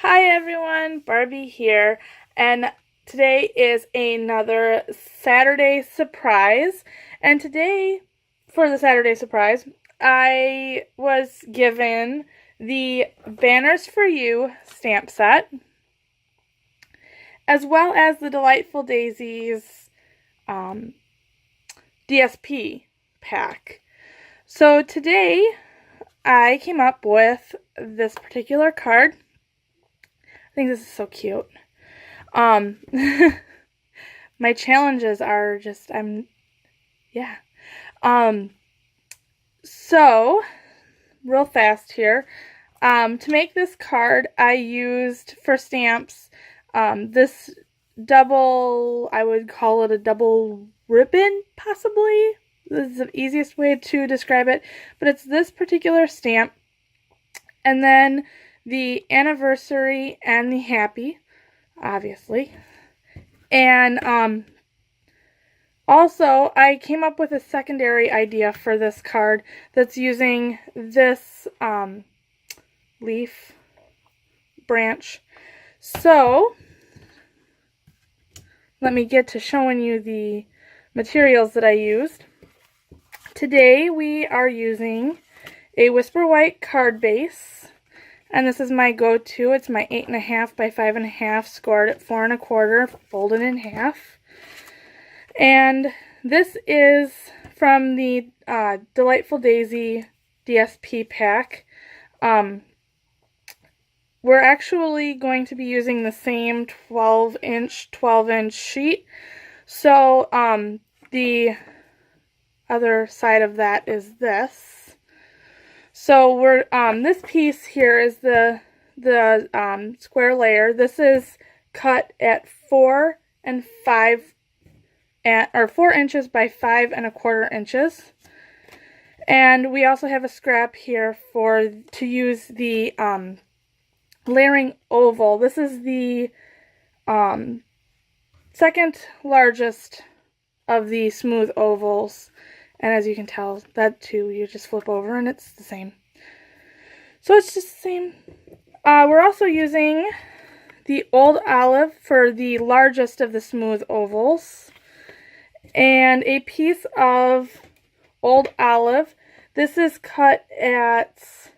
Hi everyone, Barbie here, and today is another Saturday surprise. And today, for the Saturday surprise, I was given the Banners for You stamp set, as well as the Delightful Daisies DSP pack. So today, I came up with this particular card. I think this is so cute. My challenges are just, so, real fast here. To make this card, I used for stamps, this double, I would call it a double ribbon, possibly. This is the easiest way to describe it, but it's this particular stamp, and then the anniversary and the happy, obviously. And also, I came up with a secondary idea for this card that's using this leaf branch. So, let me get to showing you the materials that I used. Today we are using a Whisper White card base, and this is my go-to. It's my 8.5 by 5.5, scored at 4 1/4, folded in half. And this is from the Delightful Daisy DSP pack. We're actually going to be using the same 12-inch sheet. So the other side of that is this. So we're this piece here is the square layer. This is cut at 4 inches by 5 1/4 inches. And we also have a scrap here to use the layering oval. This is the second largest of the smooth ovals. And as you can tell, that too, you just flip over and it's the same. So it's just the same. We're also using the Old Olive for the largest of the smooth ovals. And a piece of Old Olive. This is cut at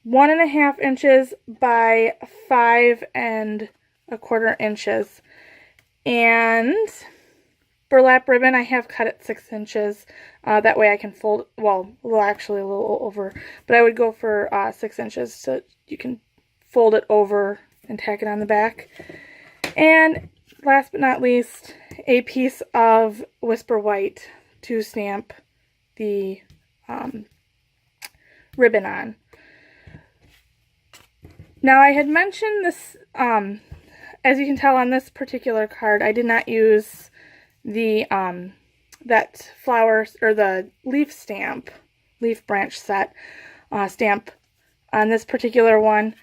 1.5 inches by 5 1/4 inches. And burlap ribbon I have cut at 6 inches. That way I can fold, well, actually a little over, but I would go for 6 inches so you can fold it over and tack it on the back. And last but not least, a piece of Whisper White to stamp the ribbon on. Now I had mentioned this, as you can tell on this particular card, I did not use the that flower or the leaf branch set stamp on this particular one.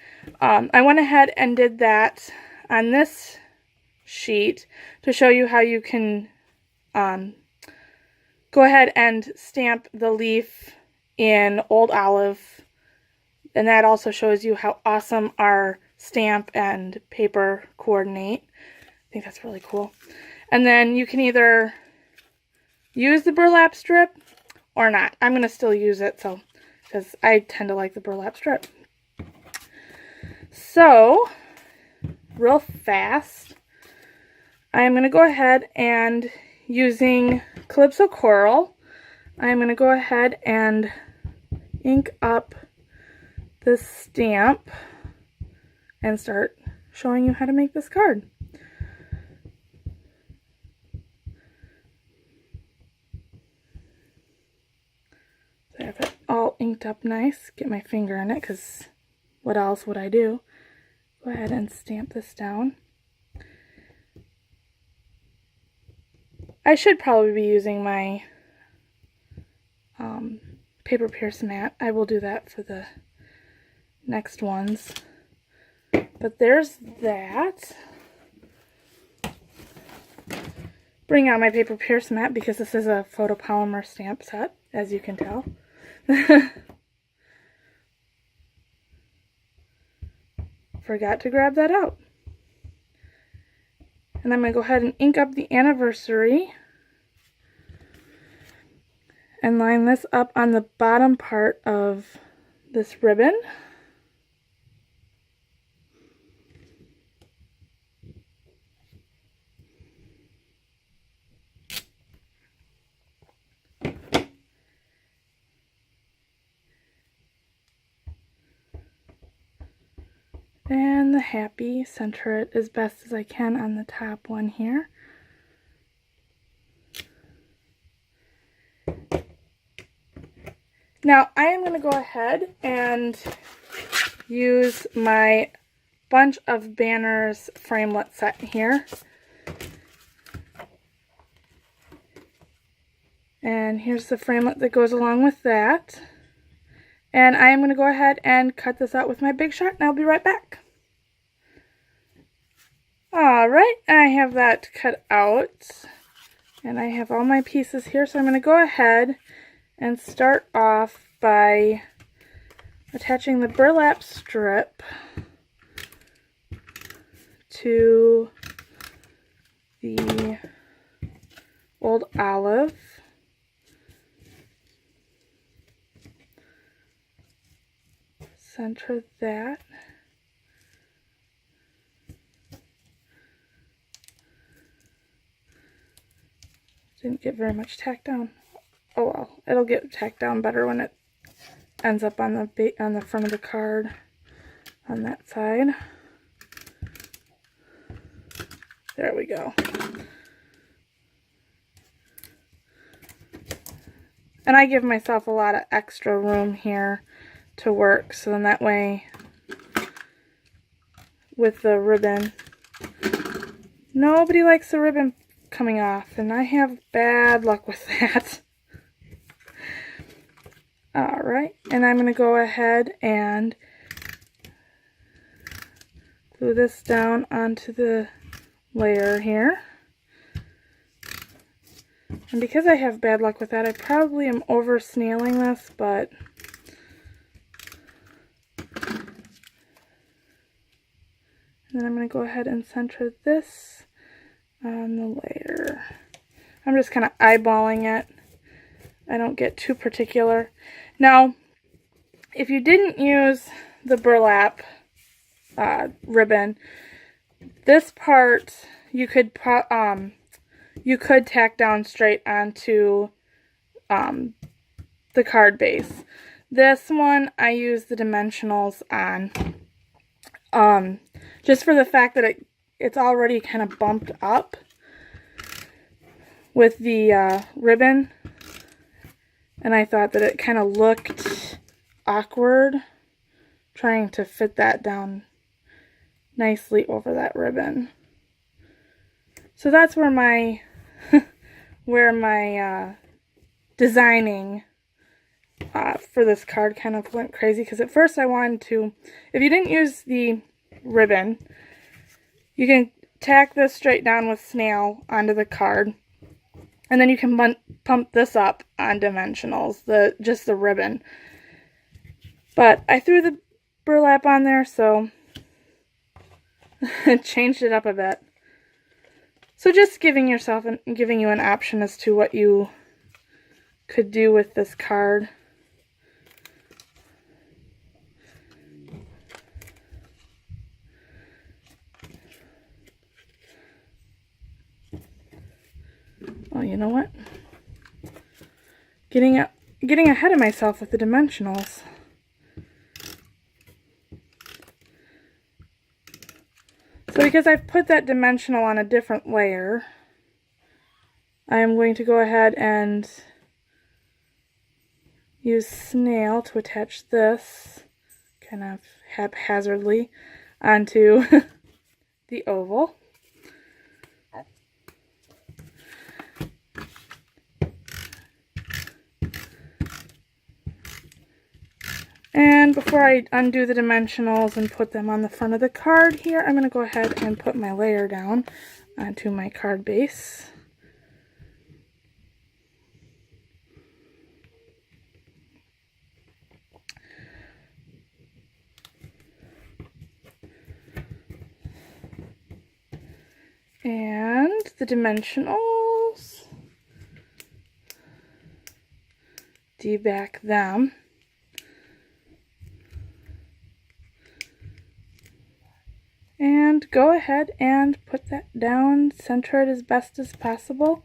I went ahead and did that on this sheet to show you how you can go ahead and stamp the leaf in Old Olive, and that also shows you how awesome our stamp and paper coordinate. I think that's really cool. And then you can either use the burlap strip or not. I'm going to still use it, so because I tend to like the burlap strip. So, real fast, I'm going to go ahead and using Calypso Coral, I'm going to go ahead and ink up the stamp and start showing you how to make this card. So I have it all inked up nice. Get my finger in it because what else would I do? Go ahead and stamp this down. I should probably be using my paper pierce mat. I will do that for the next ones. But there's that. Bring out my paper pierce mat because this is a photopolymer stamp set, as you can tell. forgot to grab that out. And I'm going to go ahead and ink up the anniversary and line this up on the bottom part of this ribbon. And the happy, center it as best as I can on the top one here. Now I am going to go ahead and use my bunch of banners framelit set here. And here's the framelit that goes along with that. And I am going to go ahead and cut this out with my Big Shot, and I'll be right back. Alright, I have that cut out. And I have all my pieces here, so I'm going to go ahead and start off by attaching the burlap strip to the old olive. Center that. Didn't get very much tacked down. Oh well, it'll get tacked down better when it ends up on the front of the card on that side. There we go. And I give myself a lot of extra room here to work, so then that way with the ribbon, nobody likes the ribbon coming off, and I have bad luck with that. Alright, and I'm going to go ahead and glue this down onto the layer here. And because I have bad luck with that, I probably am over snailing this, but and then I'm going to go ahead and center this on the layer. I'm just kind of eyeballing it. I don't get too particular. Now, if you didn't use the burlap ribbon, this part you could tack down straight onto the card base. This one I use the dimensionals on, just for the fact that it's already kind of bumped up with the ribbon, and I thought that it kind of looked awkward trying to fit that down nicely over that ribbon. So that's where my designing for this card kind of went crazy, because at first I wanted to, if you didn't use the ribbon, you can tack this straight down with snail onto the card, and then you can pump this up on dimensionals, just the ribbon. But I threw the burlap on there, so it changed it up a bit. So just giving you an option as to what you could do with this card. Well, you know what? Getting ahead of myself with the dimensionals. So because I've put that dimensional on a different layer, I am going to go ahead and use snail to attach this kind of haphazardly onto the oval. And before I undo the dimensionals and put them on the front of the card here, I'm going to go ahead and put my layer down onto my card base. And the dimensionals, deback them. And go ahead and put that down, center it as best as possible.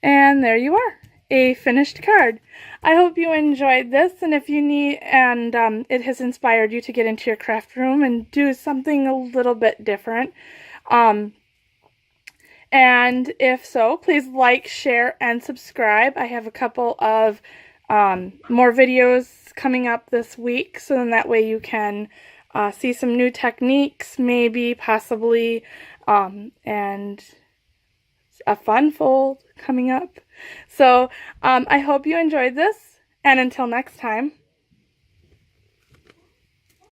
And there you are, a finished card. I hope you enjoyed this, and if you need, and it has inspired you to get into your craft room and do something a little bit different. And if so, please like, share, and subscribe. I have a couple of more videos coming up this week, so then that way you can see some new techniques, maybe, possibly, and a fun fold coming up. So I hope you enjoyed this, and until next time,